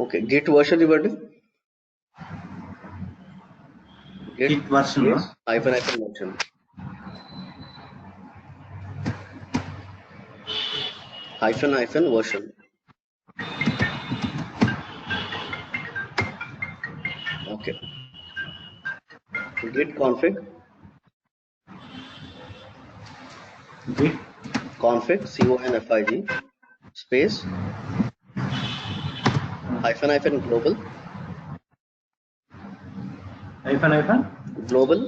Okay Git version ఇవ్వండి. Git version hyphen version. Hyphen version. Okay. Git config. Git config config space hyphen global global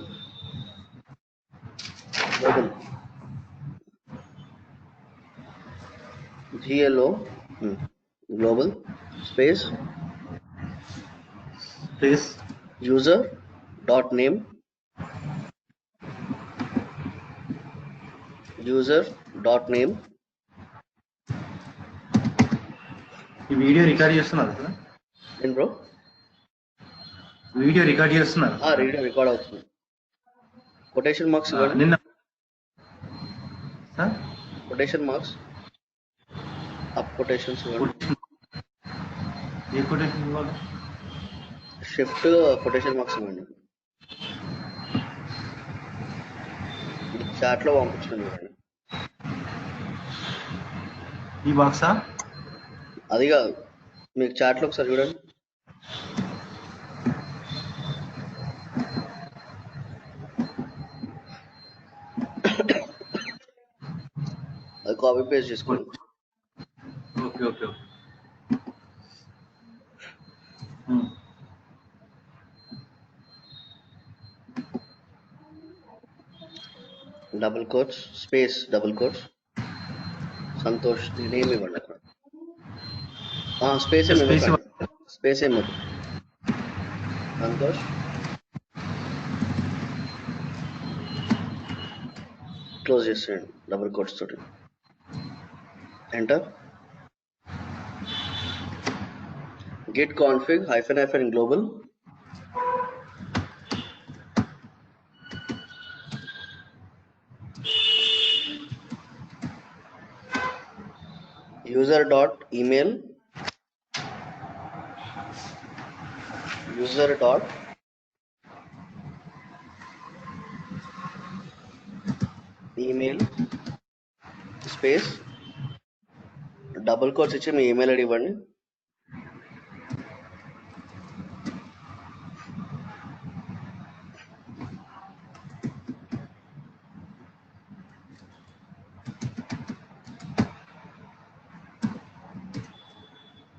global space user dot name ఈ video record చేస్తున్నారు కదా? ఏం bro? Video record చేస్తున్నారు? Video record అవుతుంది. Quotation marks నిన్న quotation marks up quotations ఏ quotation ఇవ్వాలి? Shift quotation marks ఇవ్వండి. Chat లో పంపించండి. చూడండి ఈ బాక్సా? అది కాదు, మీకు చాట్ లో ఒకసారి చూడండి. అది కాపీ పేస్ట్ చేసుకోండి. Okay okay okay. Double quotes space double quotes Santosh name ఇవ్వండి అక్కడ. స్పేస్ ఏమి సంతోష్ క్లోజ్ చేసేయండి డబుల్ కోట్స్ తోటి. Enter. git config hyphen global user dot email space double quotes ఇచ్చి మీ ఈమెయిల్ ఐడి ఇవ్వండి.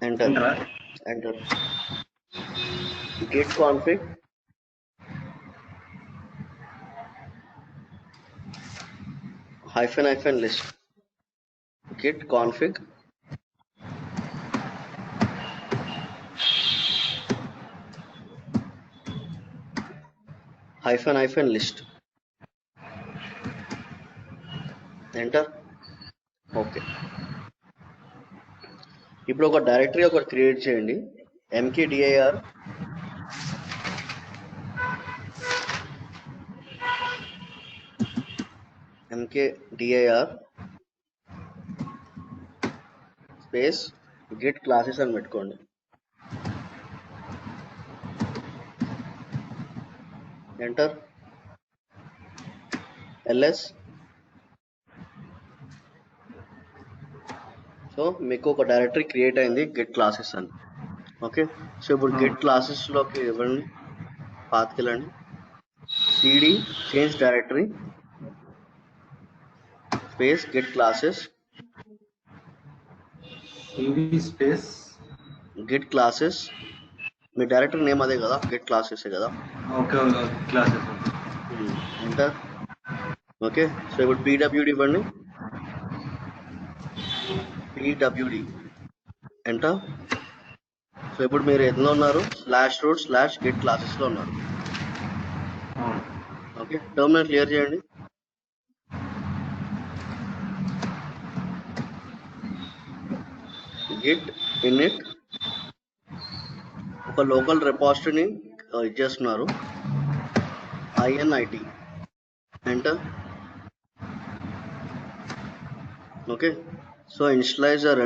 Enter. git config hyphen list git config hyphen list. Enter. Okay. ఇప్పుడు ఒక డైరెక్టరీ ఒకటి క్రియేట్ చేయండి. mkdir స్పేస్ గిట్ క్లాసెస్ అని పెట్టుకోండి. ఎంటర్. ls. సో మీకు ఒక డైరెక్టరీ క్రియేట్ అయింది గెట్ క్లాసెస్ అని. ఓకే. సో ఇప్పుడు గెట్ క్లాసెస్ లోకి ఇవ్వండి, పాత్కెళ్ళండి. cd change directory space get classes space get classes. మీ డైరెక్టరీ నేమ్ అదే కదా, గెట్ క్లాసెస్ కదా. ఎంటర్. ఓకే. సో ఇప్పుడు pwd ఇవ్వండి. pwd enter. సో ఇప్పుడు మీరు ఎందులో ఉన్నారు? /root/get classes లో ఉన్నారు. ఓకే. టర్మినల్ క్లియర్ చేయండి. git init ఒక లోకల్ రిపాజిటరీని ఇచ్చేస్తున్నారు, init. Enter. Okay. So initialise our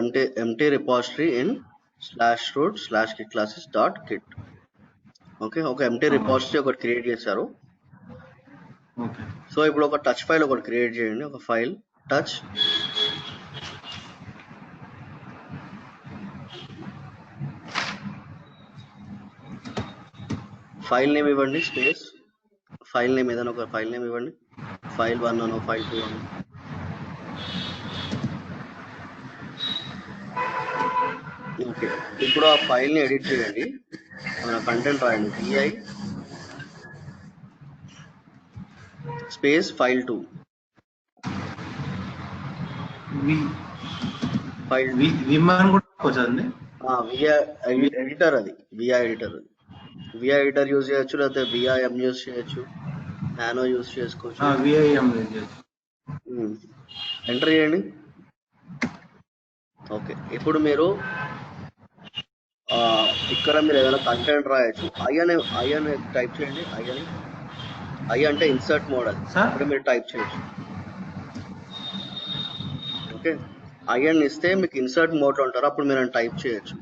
empty repository in /root/git classes dot Git. Okay, ఒక ఎంటీ రిపాజిటరీ ఒకటి క్రియేట్ చేశారు. ఓకే సో ఇప్పుడు ఒక టచ్ ఫైల్ ఒకటి క్రియేట్ చేయండి, ఒక ఫైల్ టచ్. ఫైల్ నేమ్ ఇవ్వండి, స్పేస్ ఫైల్ నేమ్ ఏదైనా ఒక ఫైల్ నేమ్ ఇవ్వండి, file1 అనో file2 అనో. ఓకే, ఇప్పుడు ఆ ఫైల్ని ఎడిట్ చేయండి, మన కంటెంట్ రాయండి, vi స్పేస్ file2 ఫైల్ విమాన్ కూడా వచ్చండి. విఐ ఎడిటర్, అది VI editor. VI editor use చేయొచ్చు, లేకపోతే విఐఎం యూజ్ చేయొచ్చు, నానో యూజ్ చేసుకోవచ్చు. విఐఎం ఎంటర్ చేయండి. ఓకే, ఇప్పుడు మీరు ఇక్కడ మీరు ఏదైనా కంటెంట్ రాయొచ్చు. ఐ అని టైప్ చేయండి. ఐ అంటే ఇన్సర్ట్ మోడల్, ఇప్పుడు మీరు టైప్ చేయొచ్చు. ఓకే, ఐఎన్ ఇస్తే మీకు ఇన్సర్ట్ మోడ్ లో ఉంటారు, అప్పుడు మీరు టైప్ చేయొచ్చు.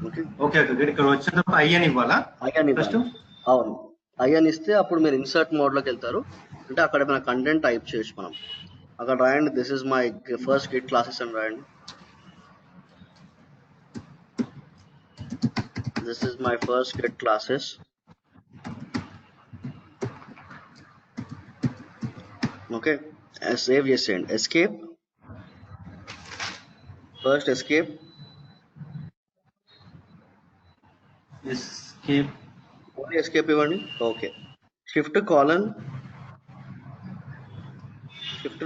ఓకే ఓకే ఇక్కడ వచ్చేటప్పుడు ఐఎన్ ఇవ్వాలా? ఐఎన్ ఇవ్వాలి, అవును. ఐఎన్ ఇస్తే అప్పుడు మీరు ఇన్సర్ట్ మోడ్ లోకి వెళ్తారు, అంటే అక్కడ మన కంటెంట్ టైప్ చేయొచ్చు. మనం అక్కడ రాయండి, this is my first git classes అని రాయండి. This is my first git classes. Okay, save చేసేయండి. Escape, first escape, only escape ఇవ్వండి. ఓకే, షిఫ్ట్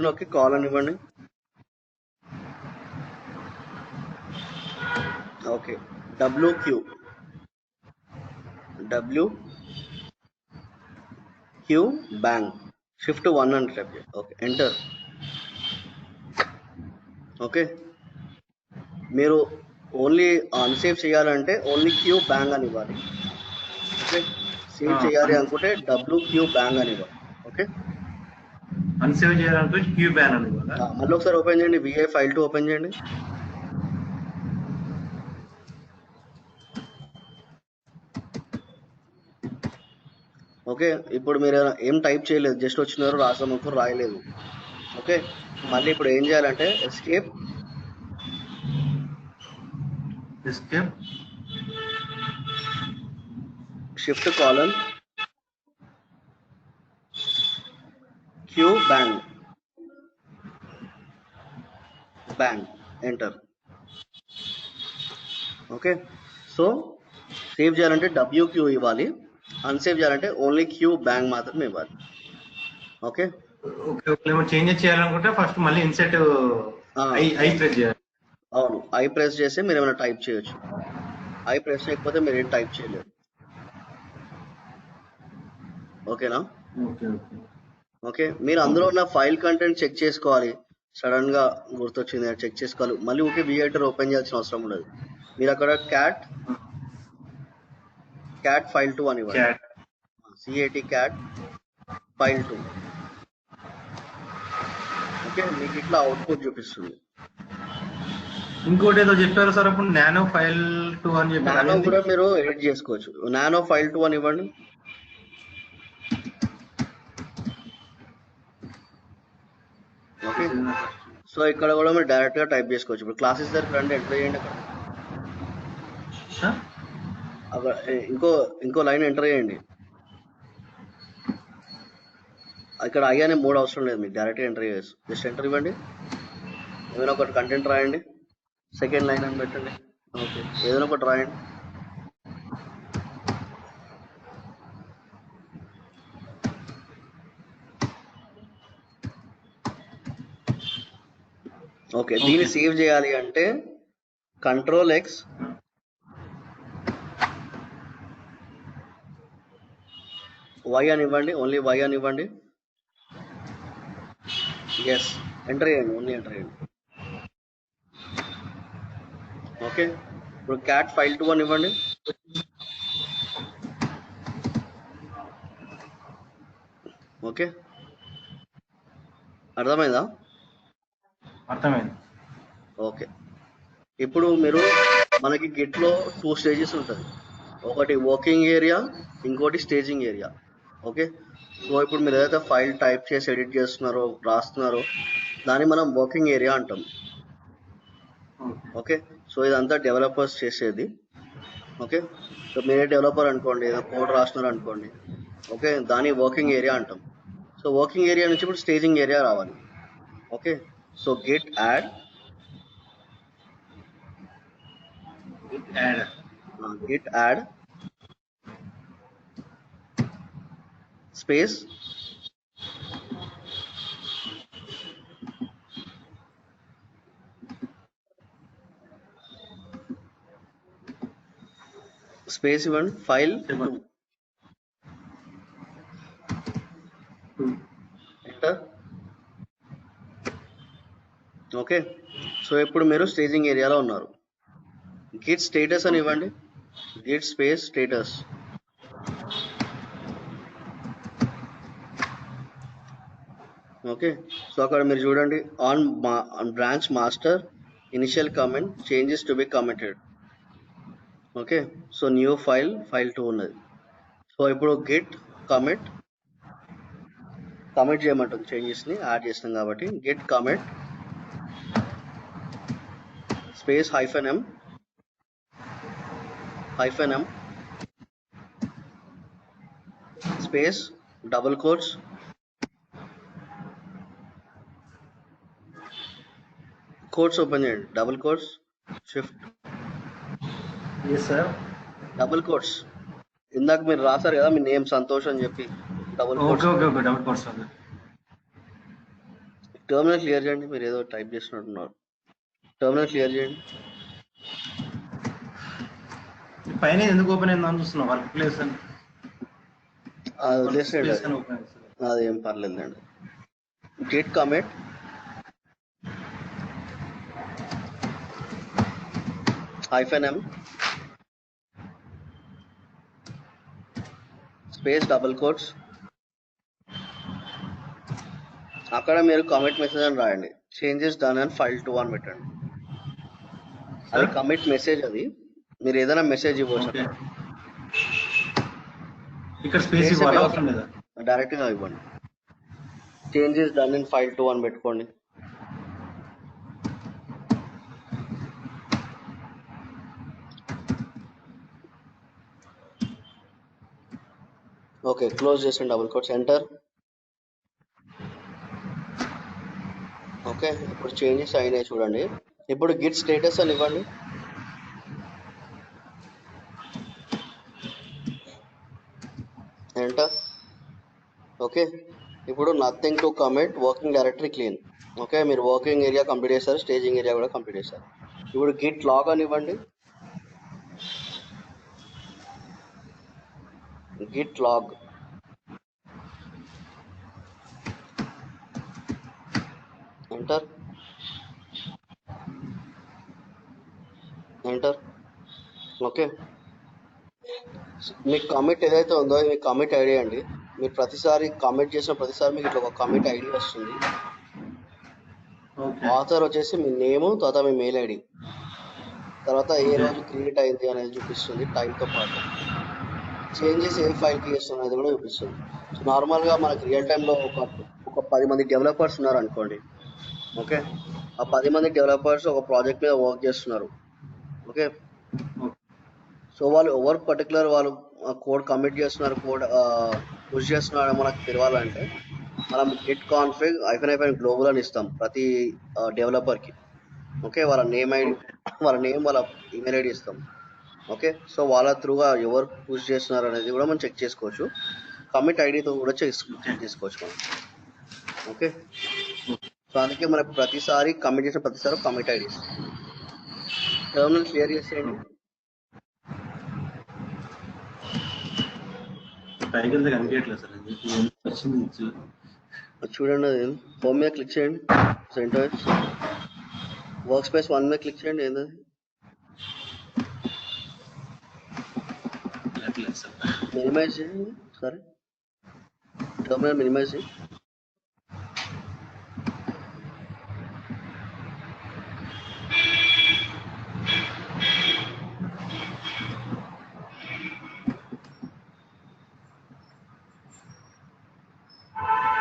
నొక్కి కాలన్ ఇవ్వండి. ఓకే, WQ బ్యాంగ్, షిఫ్ట్ 1 అని టైప్ చేయండి. Okay, enter. ఓకే, మీరు ఓన్లీ అన్సేవ్ చేయాలంటే ఓన్లీ క్యూ బ్యాంగ్ అని ఇవ్వాలి. ఓకే, సేవ్ చేయాలి అనుకుంటే WQ బ్యాంగ్ అని ఇవ్వాలి. ఓకే, అన్సేవ్ చేయాలనుకుంటే క్యూ బ్యాన్ అని ఇవ్వాలా? మళ్ళీ ఒకసారి ఓపెన్ చేయండి, VI file2 ఓపెన్ చేయండి. ఓకే, ఇప్పుడు మీరు ఏం టైప్ చేయలేదు, జస్ట్ వచ్చినారు, రాసాము, రాయలేదు. ఓకే, మళ్ళీ ఇప్పుడు ఏం చేయాలంటే escape shift colon Q bang enter. Okay, so save చేయాలంటే WQ ఇవ్వాలి, అన్సేవ్ చేయాలంటే ఓన్లీ క్యూ బ్యాంగ్ మాత్రమే ఇవ్వాలి. ఓకే, చేంజ్ చేయాలనుకుంటే ఫస్ట్ మళ్ళీ ఇన్సెట్ ఐ ప్రెస్ చేయాలి. అవును, ఐ ప్రెస్ చేసి మీరు ఏమైనా టైప్ చేయొచ్చు, ఐ ప్రెస్ చేయకపోతే మీరు ఏం టైప్ చేయలేరు. ఓకేనా? ఓకే, మీరు అందులో ఉన్న ఫైల్ కంటెంట్ చెక్ చేసుకోవాలి. సడన్ గా గుర్తొచ్చింది, చెక్ చేసుకోవాలి. మళ్ళీ ఓకే, వి ఎడిటర్ ఓపెన్ చేయాల్సిన అవసరం ఉండదు. మీరు అక్కడ క్యాట్ file2 అని ఇవ్వండి, CAT file2. ఓకే, మీకు ఇట్లా అవుట్పుట్ చూపిస్తుంది. ఇంకోటి ఏదో చెప్పారు సార్, అప్పుడు నానో file2 అని చెప్పారు, నానో కూడా మీరు ఎడిట్ చేసుకోవచ్చు. నానో file2 అని ఇవ్వండి. ఓకే, సో ఇక్కడ కూడా మీరు డైరెక్ట్ గా టైప్ చేసుకోవచ్చు. ఇప్పుడు క్లాసెస్ దగ్గర రండి, ఎంటర్ చేయండి. అక్కడ ఇంకో లైన్ ఎంటర్ చేయండి. ఇక్కడ ఐ అనే మోడ్ అవసరం లేదు, మీకు డైరెక్ట్ ఎంటర్ చేయొచ్చు. జస్ట్ ఎంటర్ ఇవ్వండి, ఏమైనా ఒకటి కంటెంట్ రాయండి, సెకండ్ లైన్ అని పెట్టండి. ఓకే, ఏదైనా ఒకటి రాయండి. ఓకే, దీన్ని సేవ్ చేయాలి అంటే Ctrl+X, Y అని ఇవ్వండి, ఓన్లీ Y అని ఇవ్వండి. ఎస్, ఎంటర్ చేయండి, ఓన్లీ ఎంటర్ చేయండి. ఓకే, ఇప్పుడు క్యాట్ file2 అని ఇవ్వండి. ఓకే, అర్థమైందా? అర్థమైంది. ఓకే, ఇప్పుడు మీరు మనకి గిట్ లో 2 స్టేజెస్ ఉంటుంది. ఒకటి వర్కింగ్ ఏరియా, ఇంకోటి స్టేజింగ్ ఏరియా. ఓకే, సో ఇప్పుడు మీరు ఏదైతే ఫైల్ టైప్ చేసి ఎడిట్ చేస్తున్నారో రాస్తున్నారో దాన్ని మనం వర్కింగ్ ఏరియా అంటాం. ఓకే, సో ఇదంతా డెవలపర్స్ చేసేది. ఓకే, సో మీరే డెవలపర్ అనుకోండి, ఏదో కోడ్ రాస్తున్నారు అనుకోండి, ఓకే, దాన్ని వర్కింగ్ ఏరియా అంటాం. సో వర్కింగ్ ఏరియా నుంచి ఇప్పుడు స్టేజింగ్ ఏరియా రావాలి. Okay, so Git add space space ఇవ్వండి, ఫైల్ 2 ఎంటర్. ఓకే, సో ఇప్పుడు మీరు స్టేజింగ్ ఏరియాలో ఉన్నారు. గిట్ స్టేటస్ అని ఇవ్వండి, Git space status. Okay, so అక్కడ మీరు చూడండి, on branch master initial comment changes to be committed. Okay, so new file 2 ఉన్నది. సో ఇప్పుడు గిట్ కమిట్ చేయమంటుంది, చేంజెస్ని యాడ్ చేస్తాం కాబట్టి git commit space -m space double quotes open చేయండి, double quotes shift double quotes. ఇందాక మీరు రాశారు కదా మీ నేమ్ సంతోష్ అని చెప్పి, డబుల్ కోట్స్. టర్మినల్ క్లియర్ చేయండి, మీరు ఏదో టైప్ చేసినట్టున్నారు. టర్మినల్ క్లియర్ చేయండి. పైన ఎందుకు ఓపెన్ అయిందని చూస్తున్నా, వర్క్ ప్లేస్ అని. అది వదిలేసేయండి, అదేం పర్లేదండి. Git commit -m space double quotes. అక్కడ మీరు కమిట్ మెసేజ్ అని రాయండి, చేంజెస్ డన్ అండ్ ఫైల్ 2 అని పెట్టండి. అది కమిట్ మెసేజ్, అది మీరు ఏదైనా మెసేజ్ ఇవ్వచ్చు, ఇక్కడ స్పేస్ ఇవ్వాలి అవసరం లేదా, డైరెక్ట్ గా ఇవ్వండి. చేంజెస్ డన్ ఇన్ ఫైల్ 2 అని పెట్టుకోండి. ఓకే, క్లోజ్ చేసిన డబుల్ కోట్స్, ఎంటర్. ఓకే, ఇప్పుడు చేంజెస్ అయినాయి చూడండి. ఇప్పుడు గిట్ స్టేటస్ అని ఇవ్వండి. ఎంటర్. ఓకే, ఇప్పుడు nothing to commit, working directory clean. Okay, మీరు వర్కింగ్ ఏరియా కంప్లీట్ చేశారు, స్టేజింగ్ ఏరియా కూడా కంప్లీట్ చేశారు. ఇప్పుడు గిట్ లాగ్ అని ఇవ్వండి, గిట్ లాగ్. ఎంటర్. ఓకే, మీ కమిట్ ఏదైతే ఉందో మీ కమిట్ ఐడి అండి. మీరు ప్రతిసారి కమిట్ చేసిన ప్రతిసారి మీకు ఇట్లా ఒక కమిట్ ఐడి వస్తుంది. ఆథర్ వచ్చేసి మీ నేము, తర్వాత మీ మెయిల్ ఐడి, తర్వాత ఏ రోజు క్రియేట్ అయింది అనేది చూపిస్తుంది టైంతో పాటు. చేంజెస్ ఏ ఫైల్కి చేస్తుంది అనేది కూడా చూపిస్తుంది. సో నార్మల్గా మనకి రియల్ టైంలో ఒక 10 మంది డెవలపర్స్ ఉన్నారు అనుకోండి. ఓకే, ఆ 10 మంది డెవలపర్స్ ఒక ప్రాజెక్ట్ మీద వర్క్ చేస్తున్నారు. ఓకే, సో వాళ్ళు ఎవరు పర్టికులర్ వాళ్ళు కోడ్ కమిట్ చేస్తున్నారు, కోడ్ పుష్ చేస్తున్నారు మనకు తెలియాలంటే మనం గిట్ కాన్ఫిగ్ -, గ్లోబల్ అని ఇస్తాం ప్రతి డెవలపర్కి. ఓకే, వాళ్ళ నేమ్ వాళ్ళ ఈమెయిల్ ఐడి ఇస్తాం. ఓకే, సో వాళ్ళ త్రూగా ఎవరు పుష్ చేస్తున్నారు అనేది కూడా మనం చెక్ చేసుకోవచ్చు. కమిట్ ఐడితో కూడా చెక్ చేసుకోవచ్చు మనం. ఓకే, సో అందుకే మనకు ప్రతిసారి కమిట్ చేసిన ప్రతిసారి కమిట్ ఐడి ఇస్తాం. టర్మినల్ క్లియర్ చేసేయండి. చూడండి, అది హోమ్ మీద క్లిక్ చేయండి, సెంటర్ వర్క్ స్పేస్ 1 మీద క్లిక్ చేయండి. ఏంటది మినిమైజ్ చేయండి, సరే టర్మినల్ మినిమైజ్ చేయండి.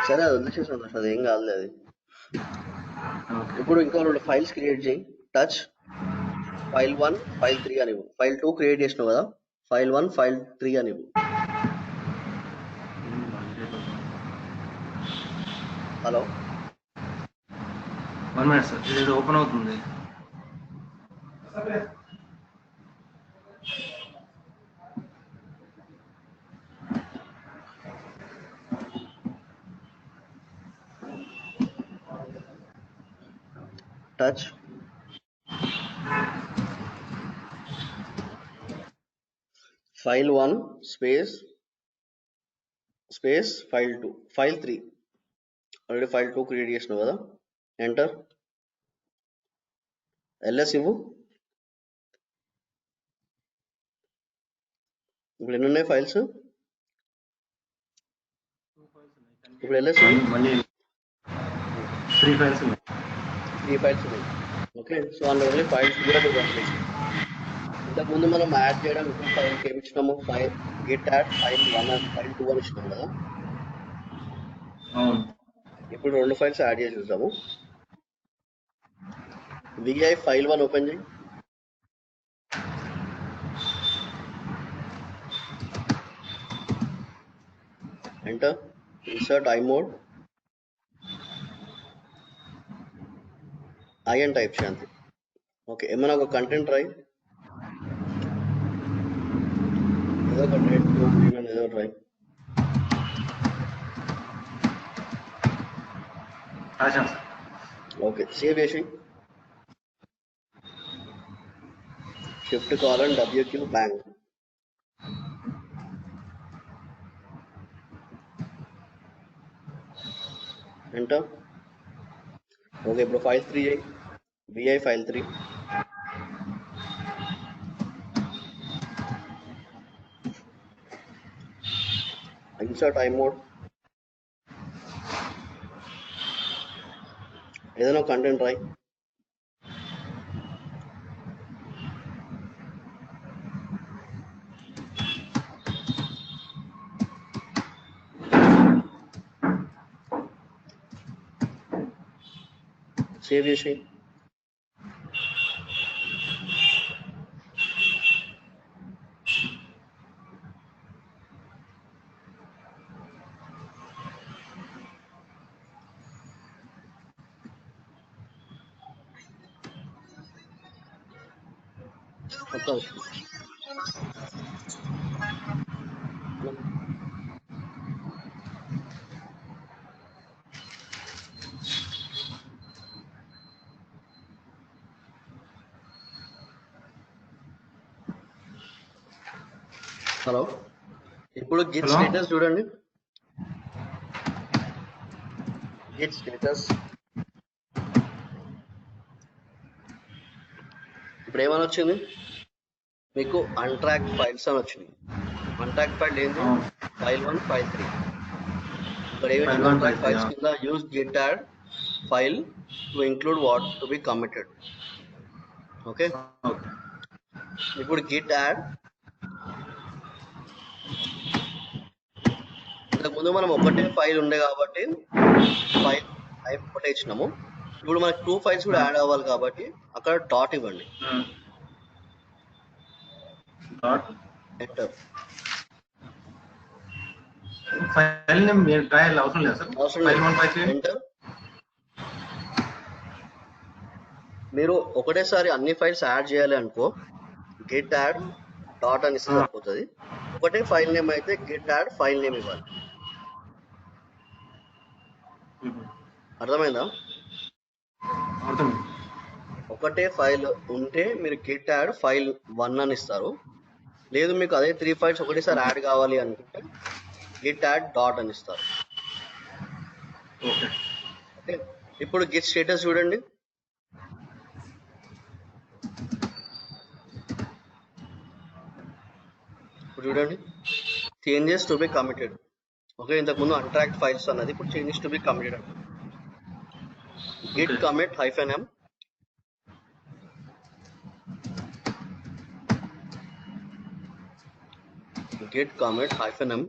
సరే అది వదిలేసేసాను, అది ఏం కాదులే అది. ఓకే. ఇప్పుడు ఇంకా 2 ఫైల్స్ క్రియేట్ చేయి. టచ్ ఫైల్ 1 ఫైల్ 3 అని ఇవ్వు. ఫైల్ 2 క్రియేట్ చేసినావు కదా, ఫైల్ 1 ఫైల్ 3 అని ఇవ్వు. హలో 1 minute సార్, ఇది ఓపెన్ అవుతుంది. Touch file 1 space file 2 file 3. Already file 2 create చేసినావు కదా, ఎంటర్. ఎల్ఎస్ ఇవ్వు. ఇప్పుడు ఎన్ని ఉన్నాయి ఫైల్స్? ఇప్పుడు ఎల్ఎస్ మళ్ళీ 3 ఫైల్స్ ఉన్నాయి. 3 ఫైల్స్ ఉన్నాయి. ఓకే, సో అందులో ఓన్లీ ఫైల్స్ కూడా పంపించి. ఇంతకుముందు మనం యాడ్ చేయడం ఇంకో ఫైల్కి ఏమి ఇచ్చినాము, ఫైల్ గెట్ యాడ్ ఫైల్ 1 అని ఫైల్ 2 అని ఇచ్చినాము కదా. అవును. ఇప్పుడు 2 ఫైల్స్ యాడ్ చేసి చూద్దాము. విఐ ఫైల్ 1 ఓపెన్ చేయి. Enter. Insert I mode, I అని టైప్ చేయండి. ఓకే, ఏమైనా ఒక కంటెంట్ రాయి, ఏదో ఒక రెడ్ బ్లూ గ్రీన్ అని ఏదో రాయి. రాశాను సార్. ఓకే, సేవ్ చేసి shift colon WQ bang. Enter. Okay, ఇప్పుడు ఫైల్ 3 చేయి. VI file 3. Insert I mode, ఏదైనా కంటెంట్ రాయి. సేవ్ చేసి హలో. ఇప్పుడు గిట్ స్టేటస్ చూడండి. గిట్ స్టేటస్ ఇప్పుడు ఏమని వచ్చింది మీకు? అన్ట్రాక్డ్ ఫైల్స్ అని వచ్చింది. అన్ట్రాక్డ్ ఫైల్ ఏంటి? File 1 file 3. ఇక్కడ ఏమి అన్ట్రాక్డ్ ఫైల్స్ కింద use git add file to include what to be committed. Okay, ఇప్పుడు గిట్ యాడ్, ఇంతకుముందు మనం ఒకటే ఫైల్ ఉండే కాబట్టి ఫైల్ టైప్ ఒకటే ఇచ్చినాము. ఇప్పుడు మనకి 2 ఫైల్స్ కూడా యాడ్ అవ్వాలి కాబట్టి అక్కడ డాట్ ఇవ్వండి. ఎంటర్. ఫైల్ నేమ్ రాయాలి అవసరం లేదు సార్. అవసరం లేదు. ఎంటర్. మీరు ఒకటేసారి అన్ని ఫైల్స్ యాడ్ చేయాలి అనుకో, గెట్ యాడ్ డాట్ అని ఇస్తే సరిపోతుంది. ఒకటే ఫైల్ నేమ్ అయితే గెట్ యాడ్ ఫైల్ నేమ్ ఇవ్వాలి. అర్థమైందా? ఒకటే ఫైల్ ఉంటే మీరు గెట్ యాడ్ ఫైల్ 1 అని ఇస్తారు. లేదు మీకు అదే 3 ఫైల్స్ ఒకటేసారి యాడ్ కావాలి అనుకుంటే గిట్ యాడ్ డాట్ అని ఇస్తారు. ఓకే, ఇప్పుడు గిట్ స్టేటస్ చూడండి. ఇప్పుడు చూడండి, changes to be committed. Okay, ఇంతకుముందు అన్ట్రాక్డ్ ఫైల్స్ అన్నది ఇప్పుడు చేంజెస్ టు బి కమిటెడ్ అంటుంది. Git commit -m, git commit -m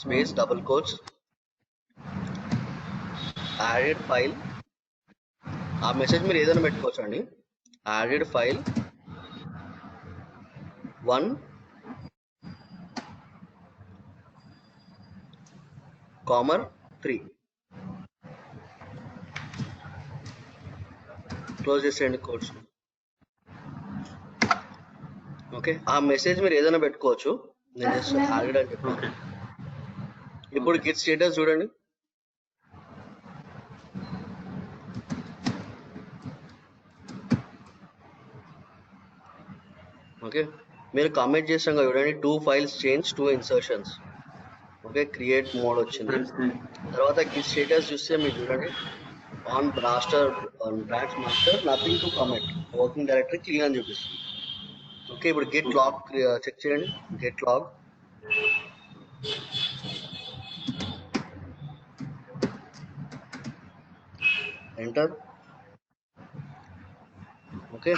space double quotes added file. ఆ మెసేజ్ మీరు ఏదైనా పెట్టుకోవచ్చు అండి. యాడెడ్ ఫైల్ 1 కామర్ 3 క్లోజ్ చేసేయండి కోడ్స్. ఓకే, ఆ మెసేజ్ మీరు ఏదైనా పెట్టుకోవచ్చు. నేను జస్ట్ యాడెడ్ అని చెప్పాను. ఇప్పుడు గిట్ స్టేటస్ చూడండి. ఓకే, మీరు కామెంట్ చేసాం కదా చూడండి, 2 files change 2 insertions. Okay, create mode వచ్చింది. తర్వాత గిట్ స్టేటస్ చూస్తే మీరు చూడండి, on master branch master nothing to comment, working directory clean అని చూపిస్తుంది. ఓకే, ఇప్పుడు గెట్ లాగ్ చెక్ చేయండి. Get log enter. Okay,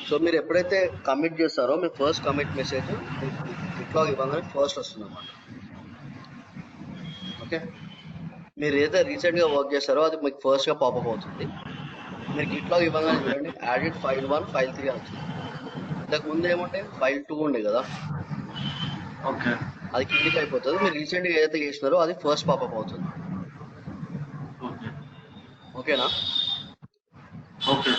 so మీరు ఎప్పుడైతే కమిట్ చేస్తారో మీ first commit message git log ఇవ్వగానే ఫస్ట్ వస్తుంది అన్నమాట. ఓకే, మీరు ఏదైతే రీసెంట్ గా వర్క్ చేస్తారో అది మీకు ఫస్ట్ గా పాపప్ అవుతుంది. మీరు గిట్ లాగ్ ఇవ్వగానే చూడండి, యాడెడ్ ఫైల్ 1 ఫైల్ 3 అని వచ్చింది. ఇంతకు ముందు ఏముంటే ఫైల్ 2 ఉండే కదా, ఓకే, అది కిందికి అయిపోతుంది. మీరు రీసెంట్ గా ఏదైతే చేసినారో అది ఫస్ట్ పాపప్ అవుతుంది. ఓకేనా? ఓకే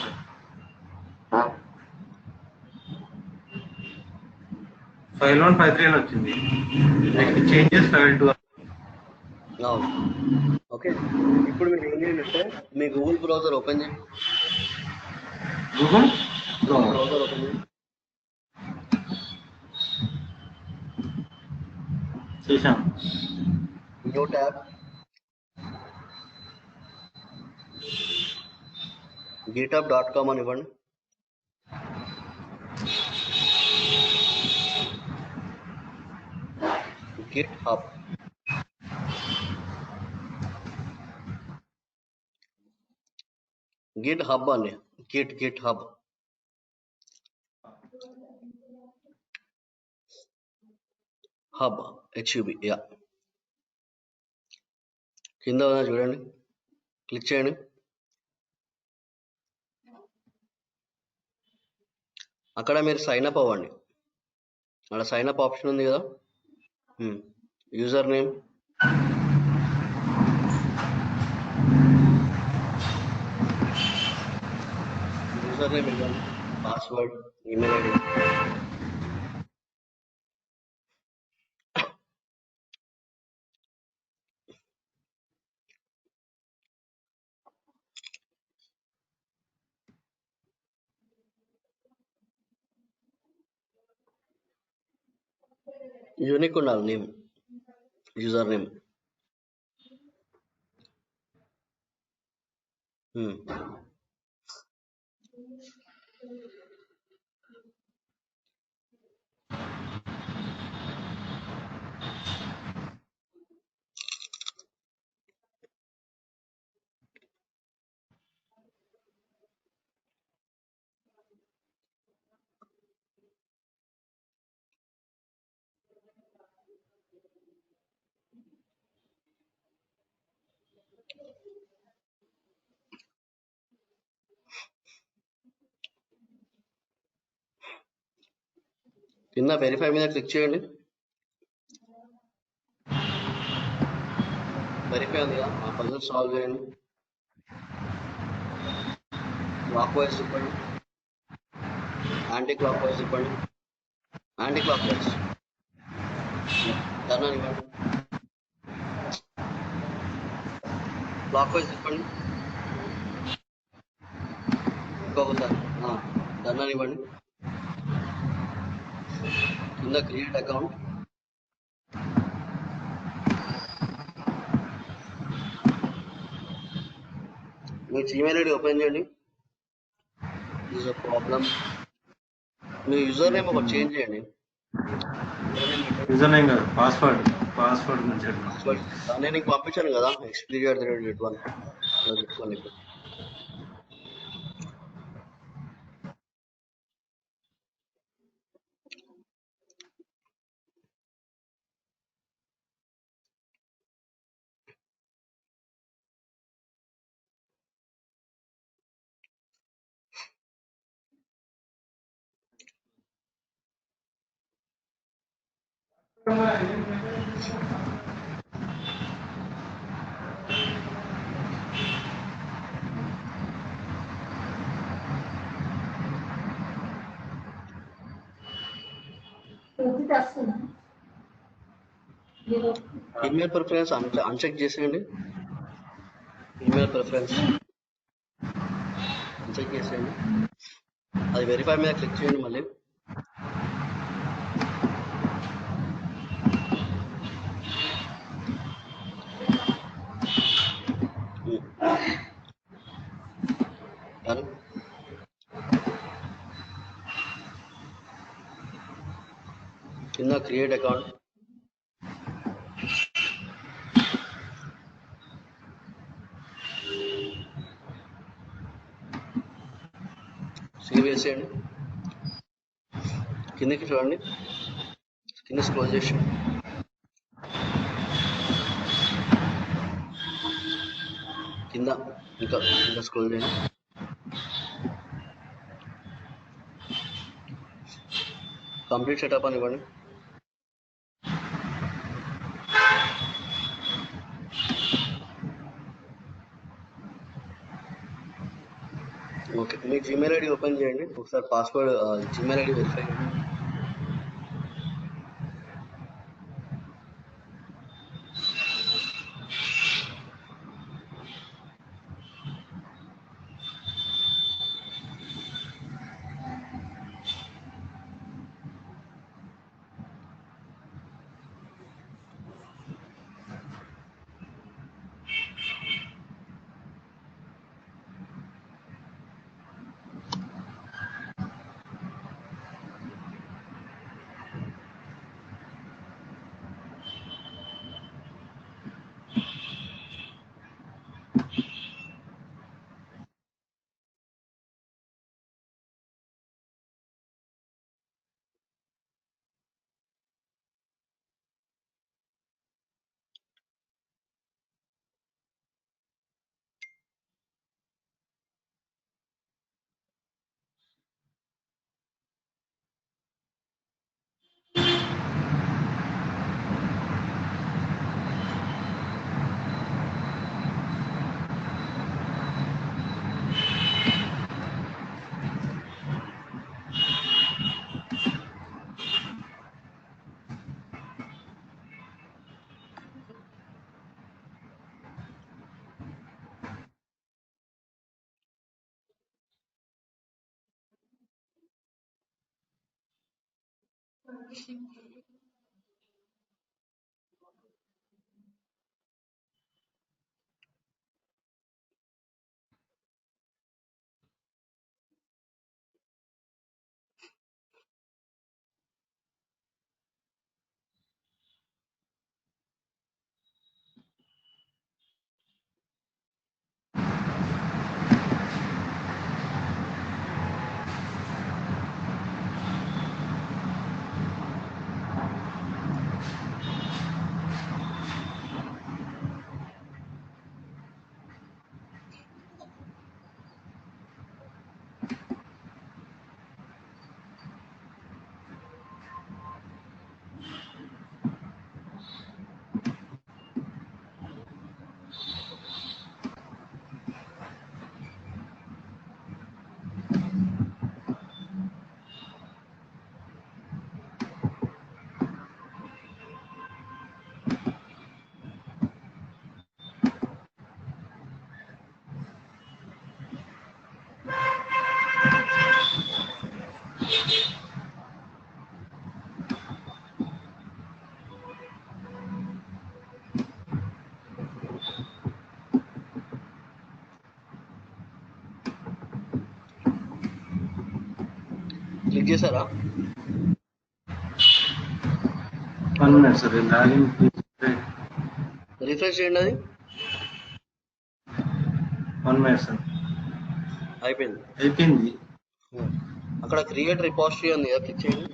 ఫైల్ 1 ఫైల్ 3 అని వచ్చింది. Next changes file 2. అవును. ఓకే, ఇప్పుడు మీరు ఏం చేయండి అంటే మీ గూగుల్ బ్రౌజర్ ఓపెన్ చేయండి. గూగుల్ బ్రౌజర్ ఓపెన్ చేయండి. చేశాం. న్యూ ట్యాబ్, github.com అని ఇవ్వండి. గిట్ హబ్ అండి. Git hub. Hub HUB. Yeah, కింద చూడండి, క్లిక్ చేయండి. అక్కడ మీరు సైన్ అప్ అవ్వండి. అక్కడ సైన్ అప్ ఆప్షన్ ఉంది కదా, యూజర్ నేమ్, ఇవ్వండి, పాస్వర్డ్, ఈమెయిల్ ఐడి. యూనిక్ ఉండాలి నేమ్, యూజర్ నేమ్. కింద వెరిఫై మీద క్లిక్ చేయండి. వెరిఫై ఉంది కదా, ఆ పజిల్ సాల్వ్ చేయండి. క్లాక్ వైజ్ తిప్పండి, యాంటీ క్లాక్ వైజ్ తిప్పండి, యాంటీ క్లాక్ వైజ్ డన్ అని ఇవ్వండి. క్లాక్ వైజ్ తిప్పండి ఇంకొకసారి, డన్ అని ఇవ్వండి. కింద క్రియేట్ అకౌంట్, మీ జీమెయిల్ ఐడి ఓపెన్ చేయండి. యూజర్ ప్రాబ్లమ్, మీ యూజర్ నేమ్ ఒకటి చేంజ్ చేయండి. యూజర్ నేమ్ కాదు, పాస్వర్డ్ మంచిగా. నేను నీకు పంపించాను కదా, experience@1 అలా పెట్టుకోండి. ఈమెయిల్ ప్రిఫరెన్స్ అన్చెక్ చేసేయండి. ఈమెయిల్ ప్రిఫరెన్స్ అన్చెక్ చేసేయండి. అది వెరిఫై మీద క్లిక్ చేయండి. మళ్ళీ కింద క్రియేట్ అకౌంట్, సేవ్ చేసేయండి. కిందకి చూడండి, కింద స్క్రోల్ చేసి కింద ఇంకా స్క్రోల్ చేయండి. కంప్లీట్ సెటప్ అని ఇవ్వండి. ఓకే, మీ జీమెయిల్ ఐడి ఓపెన్ చేయండి. ఒకసారి పాస్వర్డ్ జీమెయిల్ ఐడి వెరిఫై చేయండి. క్లిక్ చేశారా? సార్ లాగిన్ రిఫ్రెష్ చేయండి. అది 1 minute సార్. అయిపోయింది. అక్కడ క్రియేట్ రిపోజిటరీ ఉంది కదా, క్లిక్ చేయండి.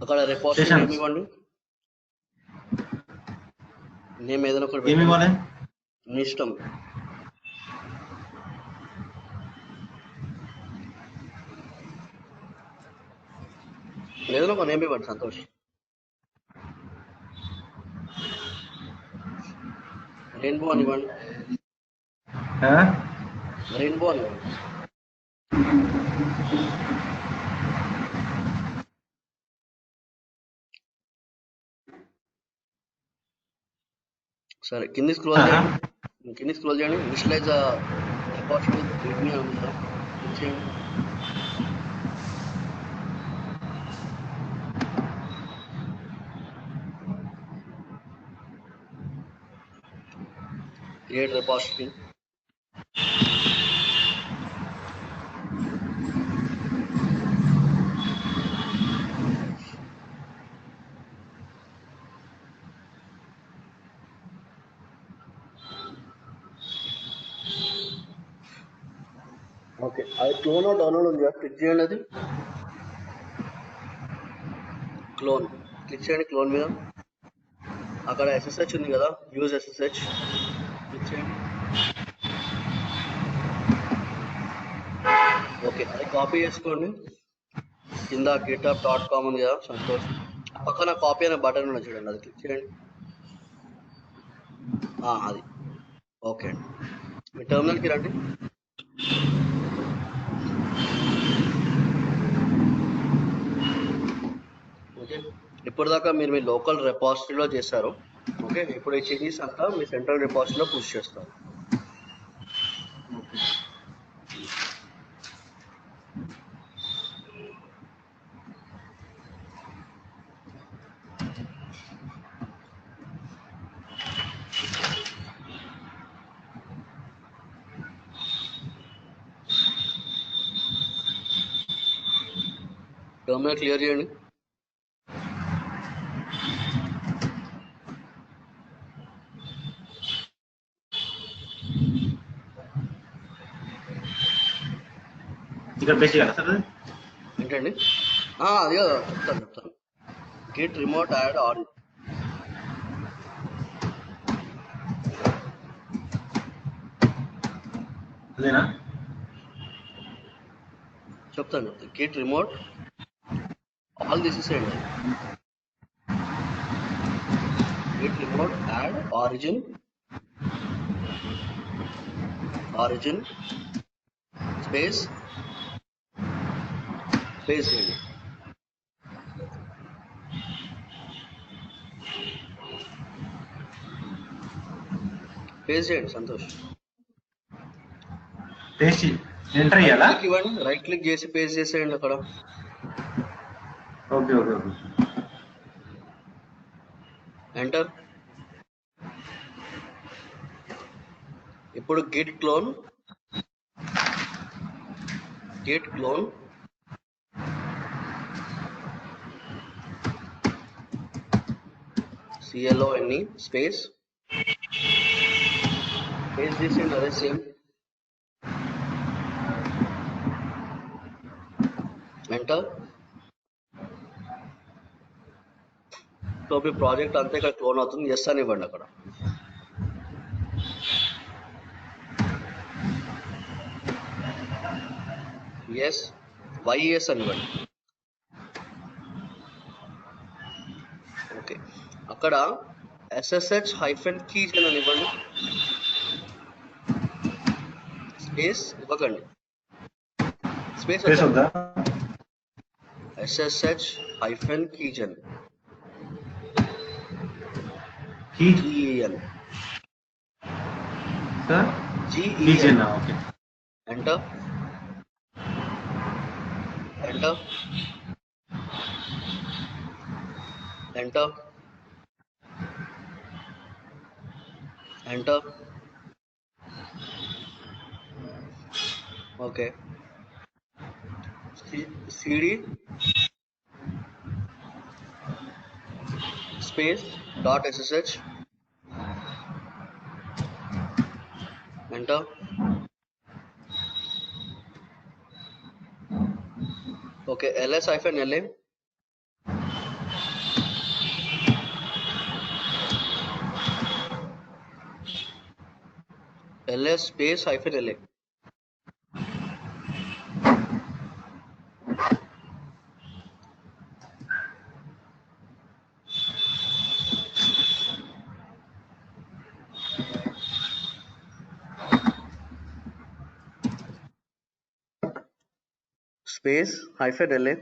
అక్కడ రిపోజిటరీ నేమ్ ఇవ్వండి. నేమ్ ఏదైనా ఒకటి ఏమి పెట్టండి, ఇవ్వాలి? మీ ఇష్టం. ఏదైనా ఒక నేమ్ ఇవ్వండి సంతోష్. రెయిన్బో అని ఇవ్వండి, ఆ? రెయిన్బో అని ఇవ్వండి. సరే కింది స్క్రోల్ చేయండి, కింది స్క్రోల్ చేయండి. విజువలైజ్ రిపోర్ట్ రీడ్ మీ ఉంది కదా, క్లిక్ చేయండి. Create repository. ఓకే, అది క్లోన్ డౌన్లోడ్ ఉంది కదా, క్లిక్ చేయండి. అది క్లోన్, క్లిక్ చేయండి క్లోన్ మీద. అక్కడ SSH ఉంది కదా, యూజ్ SSH క్లిక్ చేయండి. ఓకే, అది కాపీ చేసుకోండి. కింద github.com ఉంది కదా సంతోష్, ఆ పక్కన కాపీ అనే బటన్ ఉంది చూడండి, అది క్లిక్ చేయండి. అది ఓకే అండి. మీ టెర్మినల్కి రండి. ఓకే, ఇప్పటిదాకా మీరు మీ లోకల్ రిపాజిటరీలో చేశారు. ఓకే, ఇప్పుడు ఈ చేంజెస్ అంతా మీ సెంట్రల్ రిపాజిటరీలో పుష్ చేస్తారు. టెర్మినల్ క్లియర్ చేయండి. ఇక్కడ పేస్ట్ చేయాలా సార్? ఏంటండి? అది కదా, చెప్తాను. గిట్ రిమోట్ యాడ్ ఆర్ అదేనా? చెప్తాను. గిట్ రిమోట్ ఆల్ తీసేసేయండి. Git remote add origin space చేయండి. పేస్ట్ చేయండి సంతోష్. పేస్ట్ ఎంటర్ చేయాలా? ఇవ్వండి, రైట్ క్లిక్ చేసి పేస్ట్ చేసేయండి అక్కడ. Okay okay okay. ఎంటర్. ఇప్పుడు git clone CLONE space paste చేసేయండి. అదే సేమ్. ఎంటర్. సో మీ ప్రాజెక్ట్ అంతా ఇక్కడ క్లోన్ అవుతుంది. ఎస్ అని ఇవ్వండి అక్కడ. ఎస్, YES అని ఇవ్వండి. ఓకే, అక్కడ SSH-keygen అని ఇవ్వండి. స్పేస్ ఇవ్వకండి, స్పేస్ వద్దా? SSH-keygen GEN. Okay. Enter. Okay, CD space .ssh. Enter. Okay, LS-LA ls space hyphen la. Space hyphen la.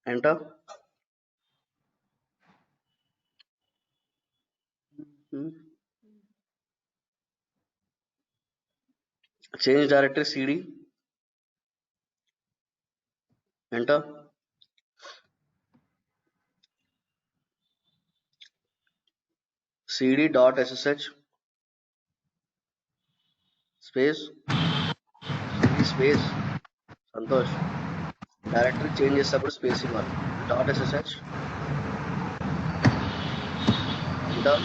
Enter. Change directory cd. Enter. cd dot ssh space cd space Santosh directory change చేసేటప్పుడు space ఇవ్వాలి. Dot ssh enter.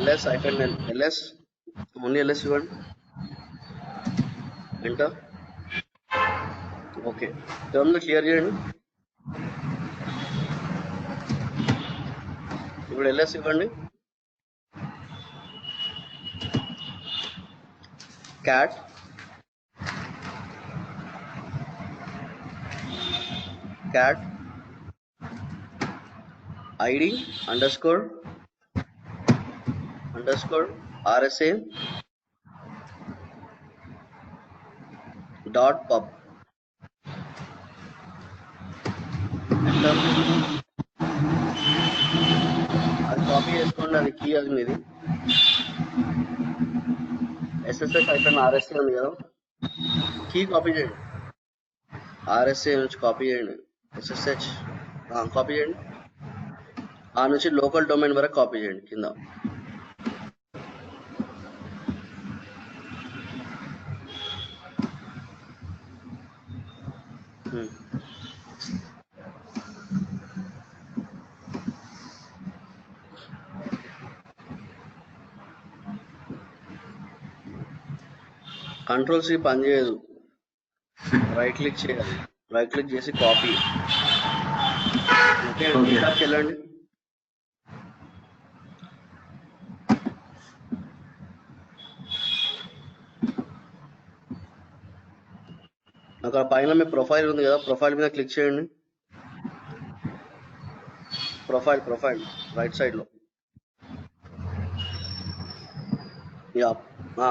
ls hyphen ls only ls ఇవ్వండి. Enter. Okay, terminal clear చేయండి. ఇప్పుడు ls ఇవ్వండి. cat id underscore rsa dot pub. Enter. అది copy చేసుకోండి, అది key అది మీది. SSH hyphen RSA ఉంది కదా, కీ కాపీ చేయండి. RSA నుంచి కాపీ చేయండి. SSH కాపీ చేయండి. ఆ నుంచి లోకల్ డొమైన్ వరకు కాపీ చేయండి కింద. కంట్రోల్ సి పనిచేయదు, రైట్ క్లిక్ చేయాలి. రైట్ క్లిక్ చేసి కాపీ. ఓకే, గిటార్కి వెళ్ళండి. అక్కడ పైన మీ ప్రొఫైల్ ఉంది కదా, ప్రొఫైల్ మీద క్లిక్ చేయండి. ప్రొఫైల్ రైట్ సైడ్ లో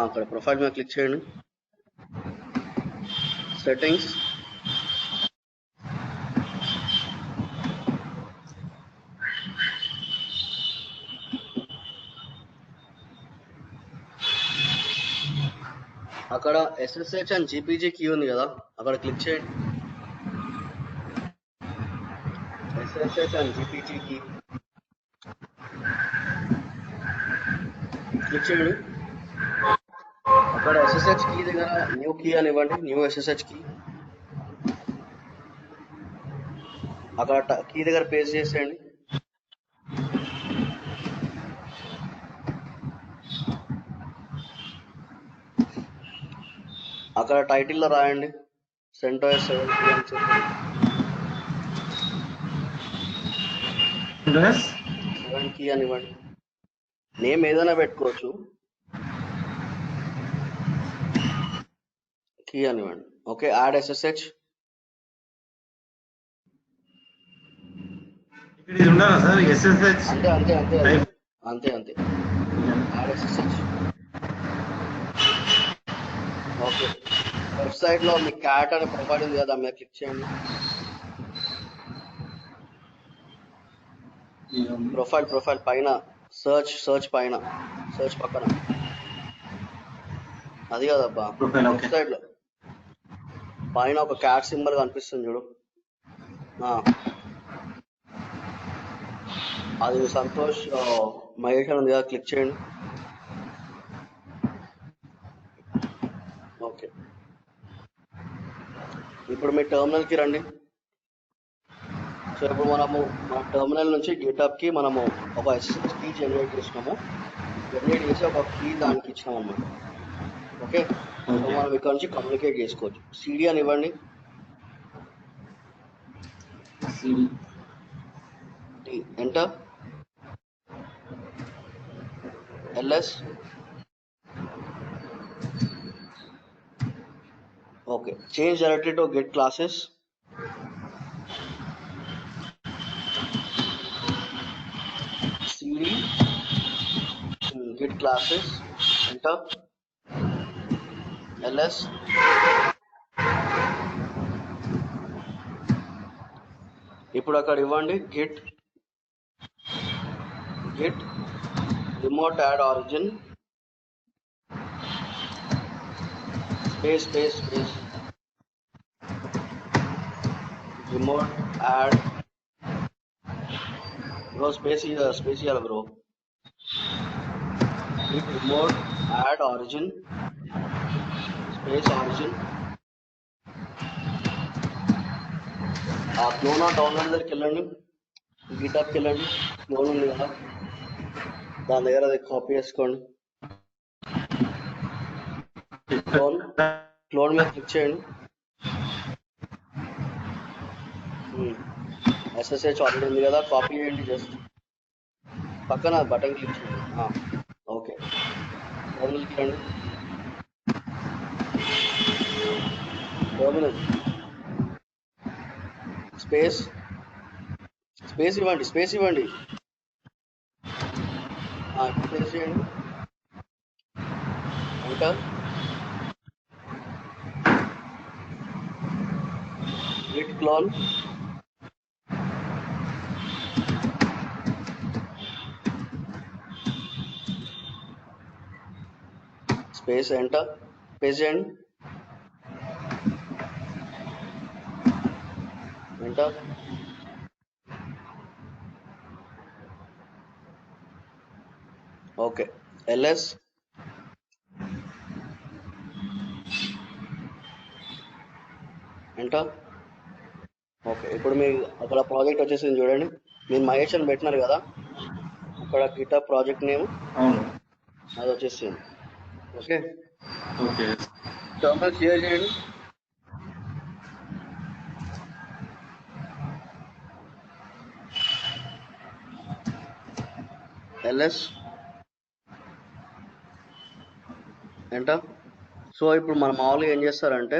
అక్కడ ప్రొఫైల్ మీద క్లిక్ చేయండి. సెట్టింగ్స్, అక్కడ SSH అండ్ GPG కీ ఉంది కదా, అక్కడ క్లిక్ చేయండి. SSH and GPG key click చేయండి. అక్కడ SSH కీ దగ్గర న్యూ కీ అని ఇవ్వండి. న్యూ SSH కీ అక్కడ కీ దగ్గర పేస్ట్ చేసేయండి. అక్కడ టైటిల్లో రాయండి CentOS 7 key అని చెప్పి. 7 key అని ఇవ్వండి. నేమ్ ఏదైనా పెట్టుకోవచ్చు, కీ అని ఇవ్వండి. Okay, add SSH. అంతే. Add SSH. ఓకే, వెబ్సైట్ లో మీ క్యాట్ అనే ప్రొఫైల్ ఉంది కదా, మీద క్లిక్ చేయండి. ప్రొఫైల్ పైన సర్చ్ పైన, సర్చ్ పక్కన, అది కదబ్బా, వెబ్సైట్ లో పైన ఒక క్యాట్ సింబల్ కనిపిస్తుంది చూడు, అది సంతోష్ మహేష్ ఉంది కదా, క్లిక్ చేయండి. ఓకే, ఇప్పుడు మీ టెర్మినల్కి రండి. సో ఇప్పుడు మనము మన టెర్మినల్ నుంచి GitHub కి మనము ఒక SSH కీ జనరేట్ చేసి ఒక కీ దానికి ఇచ్చినాం అన్నమాట. ఓకే, సో మనం ఇక్కడ నుంచి కమ్యూనికేట్ చేసుకోవచ్చు. CD అని ఇవ్వండి. Enter. ls. Okay, change directory to git classes. cd git classes, enter. ls. ఇప్పుడు అక్కడ ఇవ్వండి git remote add origin space remote add bro space ఇవ్వాలి bro. git remote add origin space origin. ఆ clone download దగ్గరికి వెళ్ళండి, గిటప్కి వెళ్ళండి, clone ఉంది కదా దాని దగ్గర అది కాపీ చేసుకోండి. క్లోన్ మీద క్లిక్ చేయండి. SSH ఆల్రెడీ ఉంది కదా, కాపీ చేయండి, జస్ట్ పక్కన బటన్ క్లిక్ చేయండి. ఓకే, టెర్మినల్కి రండి. టెర్మినల్ స్పేస్ ఇవ్వండి, స్పేస్ చేయండి. Enter. git clone space enter, paste చేయండి, enter. Okay, ls enter. Okay, ఇప్పుడు మీ అక్కడ ప్రాజెక్ట్ వచ్చేసింది చూడండి. మీరు మహేష్ అని పెట్టినారు కదా, అక్కడ గిటప్ ప్రాజెక్ట్ నేమ్ అది వచ్చేసింది. ఓకే, టర్మినల్ క్లియర్ చేయండి. ls enter. సో ఇప్పుడు మనం మామూలుగా ఏం చేస్తారంటే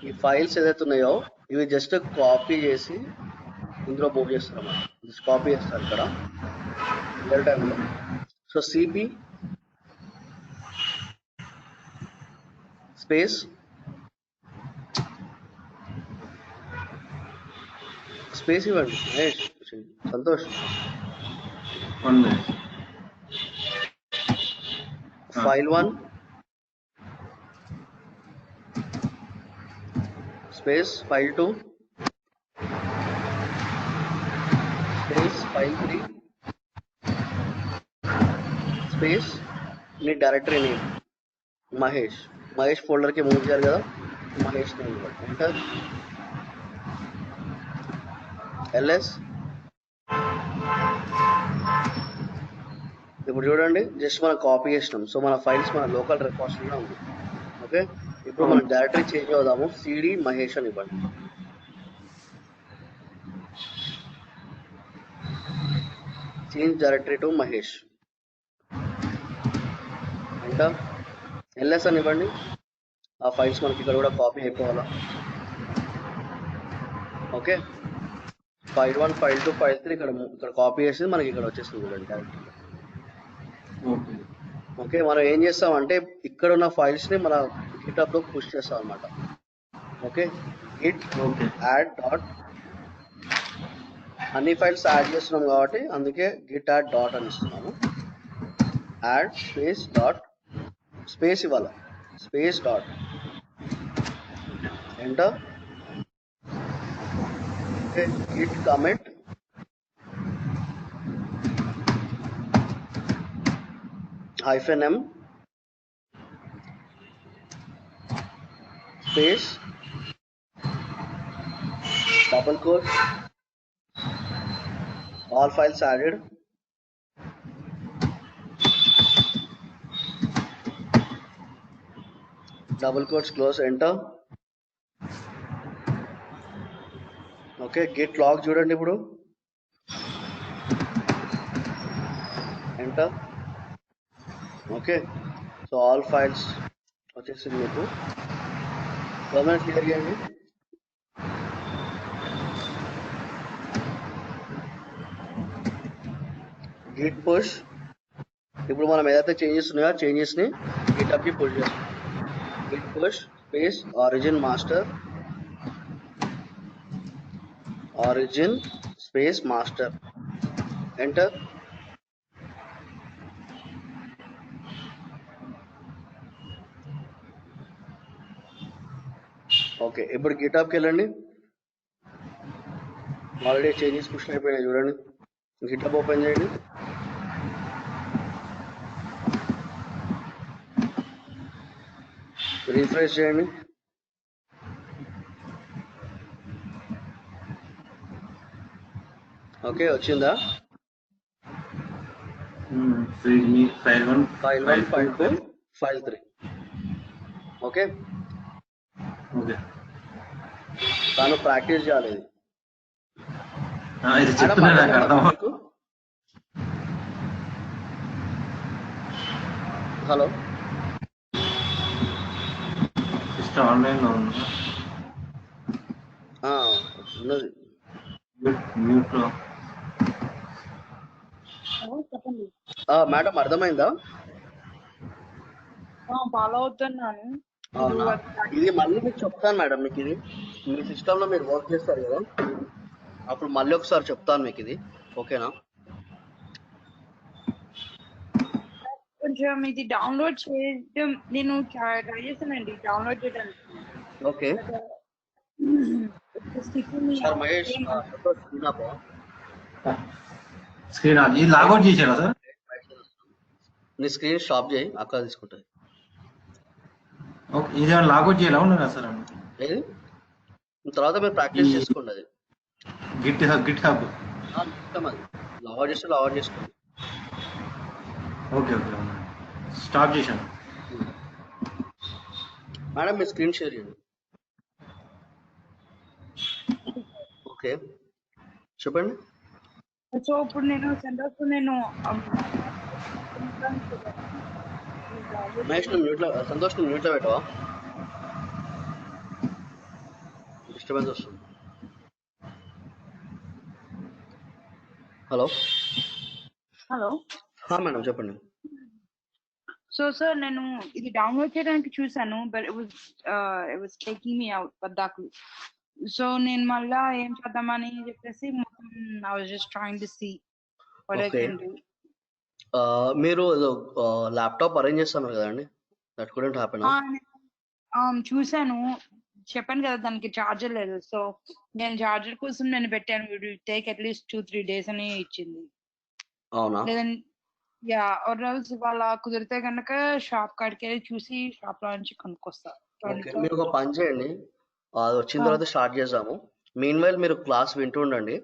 ఈ ఫైల్స్ ఏదైతే ఉన్నాయో ఇవి జస్ట్ కాపీ చేసి ఇందులో మూవ్ చేస్తారు అన్నమాట. జస్ట్ కాపీ చేస్తారు ఇక్కడ రియల్ టైంలో. సో సిపి స్పేస్ ఇవ్వండి Mahesh, Santosh. file1 space file2 space file3 space మీ డైరెక్టరీ నేమ్ మహేష్ ఫోల్డర్కి మూవ్ చేయాలి కదా, మహేష్ నేమ్ ఇవ్వండి, ఎంటర్. ls. ఇప్పుడు చూడండి, జస్ట్ మనం కాపీ చేసినాం. సో మన ఫైల్స్ మన లోకల్ రిపాజిటరీలో ఉంది. ఓకే, ఇప్పుడు మనం డైరెక్టరీ చేంజ్ అవుదాము. cd మహేష్ అని ఇవ్వండి. Change directory to Mahesh, enter. ls అని ఇవ్వండి. ఆ ఫైల్స్ మనకి ఇక్కడ కూడా copy అయిపోవాలా. Okay, file1 file2 file3 ఇక్కడ కాపీ చేసి మనకి ఇక్కడ వచ్చేస్తుంది చూడండి డైరెక్టరీ. ఓకే, మనం ఏం చేస్తామంటే ఇక్కడ ఉన్న ఫైల్స్ ని మన గిటప్ లో పుష్ చేస్తాం అనమాట. ఓకే, గిట్ యాడ్ డాట్, అన్ని ఫైల్స్ యాడ్ చేస్తున్నాం కాబట్టి అందుకే గిట్ యాడ్ డాట్ అని ఇస్తున్నాము. యాడ్ స్పేస్ డాట్, స్పేస్ ఇవ్వాలి, space dot, enter. Okay, Git commit -m space double quotes all files added, double quotes close, enter. Okay, git log చూడండి ఇప్పుడు, enter. Okay, so all files వచ్చేసింది మీకు. Permanent clear చేయండి. Git push. ఇప్పుడు మనం ఏదైతే changes ఉన్నాయో చేంజెస్ ని గిటప్ కి పుష్ చేస్తాం. Git push space origin master, origin space master, enter. Okay, ఇప్పుడు గిటప్కి వెళ్ళండి. ఆల్రెడీ చేంజెస్ పుష్ అయిపోయినాయి చూడండి. గిటప్ ఓపెన్ చేయండి. రీఫ్రెష్ చేయండి. ఓకే, వచ్చిందా? File 1, file 1, file 2, file 3. Okay, okay. తాను ప్రాక్టీస్ చేయాలి. ఇది చెప్తున్నా నాకు అర్థం. హలో, సిస్టమ్ ఆన్లైన్ లో ఉంది, ఉన్నది. మ్యూట్ లో. చెప్పండి. మేడం అర్థమైందా? ఫాలో అవుతున్నాను. అవునా, ఇది మళ్ళీ మీకు చెప్తాను మేడం. మీకు ఇది మీ సిస్టమ్ లో మీరు వర్క్ చేస్తారు కదా, అప్పుడు మళ్ళీ ఒకసారి చెప్తాను మీకు ఇది. ఓకేనా? కొంచెం ఇది డౌన్లోడ్ చేయడం నేను ట్రై చేశానండి డౌన్లోడ్ చేయడానికి. Okay sir. మహేష్ స్క్రీన్ ఇది లాగౌట్ చేశారా సార్? నీ స్క్రీన్ స్టాప్ చేయి, అక్కడ తీసుకుంటుంది. ఓకే, ఇది లాగౌట్ చేయాలా ఉన్నారా సార్? ఏది తర్వాత మీరు ప్రాక్టీస్ చేసుకోండి. అది గిట్ హబ్ ఇష్టం, అది లాగౌట్ చేస్తే లాగౌట్ చేసుకోండి. ఓకే ఓకే, స్టాప్ చేశాను మేడం. మీ స్క్రీన్ షేర్ చేయండి. ఓకే, చెప్పండి. సో ఇప్పుడు నేను మహేష్ నువ్వు మ్యూట్లో, సంతోష్ నువ్వు మ్యూట్లో పెట్టవా? డిస్టర్బెన్స్ వస్తుంది. హలో మేడం చెప్పండి. సో సార్ నేను ఇది డౌన్లోడ్ చేయడానికి చూసాను, but it was taking me out పద్దాకు. సో నేను మళ్ళా ఏం చేద్దామని చెప్పేసి మొత్తం I was just trying to see what I can do. మీరు ల్యాప్టాప్ అరేంజ్ చేస్తున్నారు కదండి, దట్ కుడెంట్ హ్యాపెన్. చూసాను, చెప్పాను కదా దానికి చార్జర్ లేదు. సో నేను చార్జర్ కోసం నేను పెట్టాను, విల్ టేక్ అట్లీస్ట్ 2-3 days అని ఇచ్చింది. అవునా? లేదంటే యా వాళ్ళ కుదిరితే కనుక షాప్ కాడికి వెళ్ళి చూసి షాప్ లో నుంచి కొనుక్కొస్తా. మీరు ఒక పని చేయండి, అది వచ్చిన తర్వాత స్టార్ట్ చేద్దాము. మీన్వైల్ మీరు క్లాస్ వింటూ ఉండండి.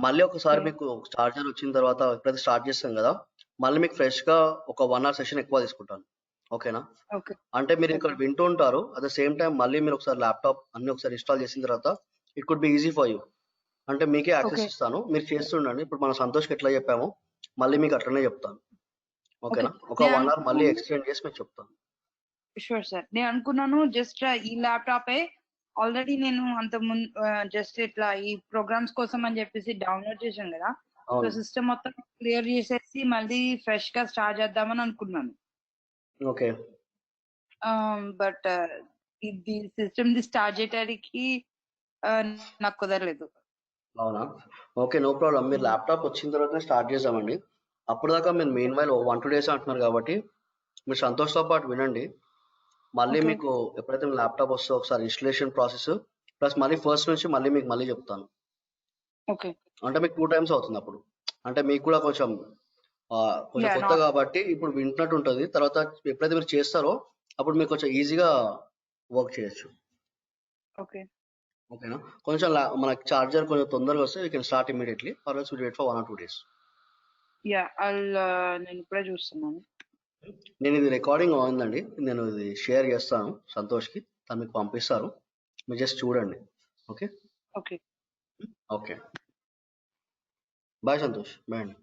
మళ్ళీ ఒకసారి మీకు చార్జర్ వచ్చిన తర్వాత ఎప్పుడైతే స్టార్ట్ చేస్తాం కదా, మళ్ళీ మీకు ఫ్రెష్ గా ఒక 1 hour సెషన్ ఎక్కువ తీసుకుంటాను. ఓకేనా? అంటే మీరు ఇక్కడ వింటూ ఉంటారు, అట్ ద సేమ్ టైం మళ్ళీ మీరు ఒకసారి ల్యాప్టాప్ అన్ని ఒకసారి ఇన్స్టాల్ చేసిన తర్వాత it could be easy for you. అంటే మీకే యాక్సెస్ ఇస్తాను, మీరు చేస్తుండండి. ఇప్పుడు మన సంతోష్కి ఎట్లా చెప్పామో మళ్ళీ మీకు అట్లనే చెప్తాను. ఓకేనా? ఒక 1 hour మళ్ళీ ఎక్స్టెండ్ చేసి మీకు చెప్తాను. Sure sir. నేను అనుకున్నాను జస్ట్ ఈ ల్యాప్టాపే ఆల్రెడీ నేను అంత ముందు జస్ట్ ఇట్లా ఈ ప్రోగ్రామ్స్ కోసం అని చెప్పేసి డౌన్లోడ్ చేశాను కదా, సో సిస్టమ్ మొత్తం క్లియర్ చేసేసి మళ్ళీ ఫ్రెష్ గా స్టార్ట్ చేద్దామని అనుకున్నాను. ఓకే, బట్ ఇది సిస్టమ్ ది స్టార్ట్ చేయడానికి నాకు కుదరలేదు. అవునా? Okay, no problem. మీరు ల్యాప్టాప్ వచ్చిన తర్వాత స్టార్ట్ చేద్దామండి. అప్పుడు దాకా మీరు మెయిన్ వైల్ 1-2 days అంటున్నారు కాబట్టి మీరు సంతోష్తో పాటు వినండి. మళ్ళీ మీకు ఎప్పుడైతే మీ ల్యాప్టాప్ వస్తే ఒకసారి ఇన్స్టలేషన్ ప్రాసెస్ ప్లస్ మళ్ళీ ఫస్ట్ నుంచి మళ్ళీ మీకు మళ్ళీ చెప్తాను. అంటే మీకు 2 times అవుతుంది అప్పుడు. అంటే మీకు కూడా కొంచెం కొత్త కాబట్టి ఇప్పుడు వింటున్నట్టు ఉంటుంది. తర్వాత ఎప్పుడైతే మీరు చేస్తారో అప్పుడు మీకు కొంచెం ఈజీగా వర్క్ చేయొచ్చు. ఓకేనా? కొంచెం మనకి చార్జర్ కొంచెం తొందరగా వస్తే you can start immediately, or else wait for 1 or 2 days. నేను ఇప్పుడే చూస్తున్నాను. నేను ఇది రికార్డింగ్ అయిందండి, నేను ఇది షేర్ చేస్తాను సంతోష్కి, తను మీకు పంపిస్తారు, మీరు జస్ట్ చూడండి. Okay okay, bye Santosh. Bye అండి.